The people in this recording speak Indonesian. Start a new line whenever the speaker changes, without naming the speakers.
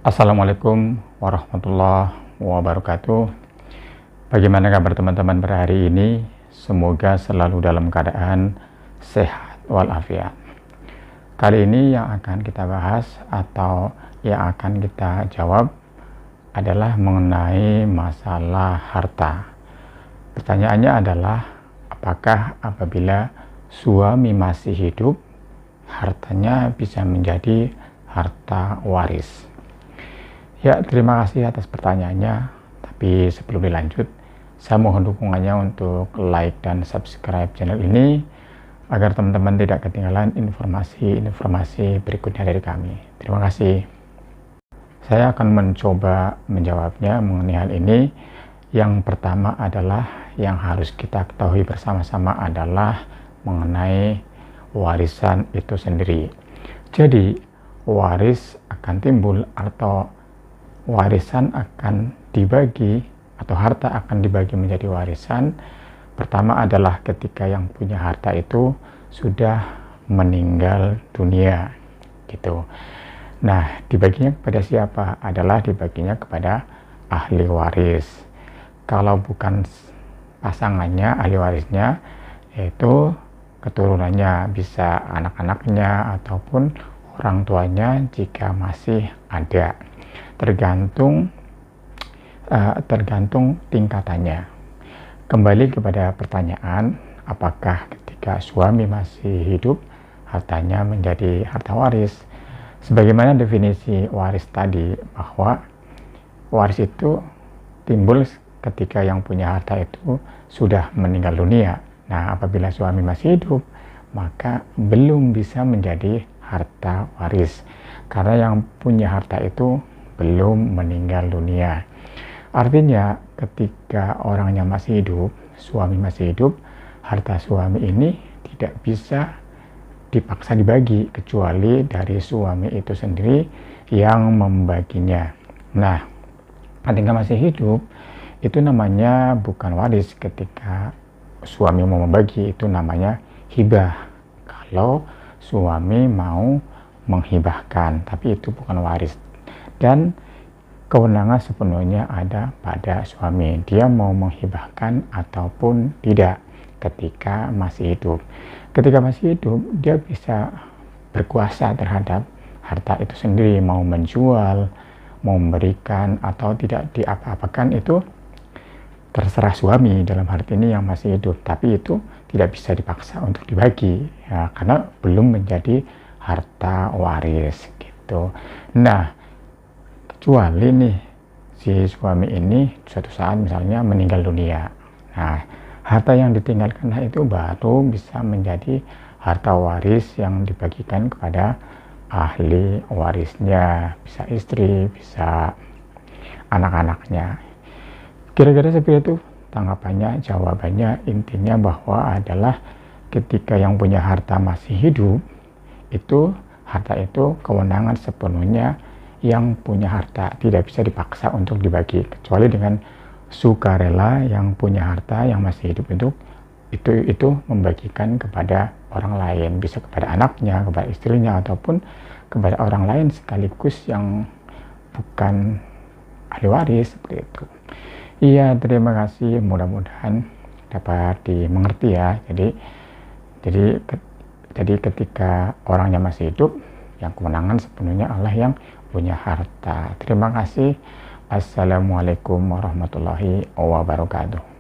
Assalamualaikum warahmatullahi wabarakatuh. Bagaimana kabar teman-teman pada hari ini? Semoga selalu dalam keadaan sehat walafiat. Kali ini yang akan kita bahas atau yang akan kita jawab adalah mengenai masalah harta. Pertanyaannya adalah, apakah apabila suami masih hidup, hartanya bisa menjadi harta waris? Ya, terima kasih atas pertanyaannya. Tapi sebelum dilanjut, saya mohon dukungannya untuk like dan subscribe channel ini agar teman-teman tidak ketinggalan informasi-informasi berikutnya dari kami. Terima kasih. Saya akan mencoba menjawabnya mengenai hal ini. Yang pertama adalah yang harus kita ketahui bersama-sama adalah mengenai warisan itu sendiri. Jadi, waris akan timbul atau warisan akan dibagi atau harta akan dibagi menjadi warisan. Pertama adalah ketika yang punya harta itu sudah meninggal dunia gitu. Nah, dibaginya kepada siapa? Adalah dibaginya kepada ahli waris. Kalau bukan pasangannya, ahli warisnya yaitu keturunannya, bisa anak-anaknya ataupun orang tuanya jika masih ada. Tergantung tingkatannya. Kembali kepada pertanyaan, apakah ketika suami masih hidup hartanya menjadi harta waris? Sebagaimana definisi waris tadi, bahwa waris itu timbul ketika yang punya harta itu sudah meninggal dunia. Nah, apabila suami masih hidup, maka belum bisa menjadi harta waris, karena yang punya harta itu belum meninggal dunia. Artinya ketika orangnya masih hidup, suami masih hidup, harta suami ini tidak bisa dipaksa dibagi, kecuali dari suami itu sendiri yang membaginya. Nah, ketika masih hidup, itu namanya bukan waris. Ketika suami mau membagi, itu namanya hibah. Kalau suami mau menghibahkan, tapi itu bukan waris. Dan kewenangan sepenuhnya ada pada suami. Dia mau menghibahkan ataupun tidak ketika masih hidup. Ketika masih hidup, dia bisa berkuasa terhadap harta itu sendiri. Mau menjual, mau memberikan, atau tidak diapa-apakan, itu terserah suami dalam arti ini yang masih hidup. Tapi itu tidak bisa dipaksa untuk dibagi ya, karena belum menjadi harta waris gitu. Nah, kecuali nih si suami ini suatu saat misalnya meninggal dunia. Nah, harta yang ditinggalkan itu baru bisa menjadi harta waris yang dibagikan kepada ahli warisnya, bisa istri, bisa anak-anaknya. Kira-kira seperti itu tanggapannya, jawabannya. Intinya bahwa adalah ketika yang punya harta masih hidup, itu harta itu kewenangan sepenuhnya yang punya harta, tidak bisa dipaksa untuk dibagi, kecuali dengan sukarela yang punya harta yang masih hidup itu membagikan kepada orang lain, bisa kepada anaknya, kepada istrinya, ataupun kepada orang lain sekaligus yang bukan ahli waris, seperti itu. Iya, terima kasih, mudah-mudahan dapat dimengerti ya. Jadi ketika orangnya masih hidup, yang kewenangan sepenuhnya Allah yang punya harta. Terima kasih. Assalamualaikum warahmatullahi wabarakatuh.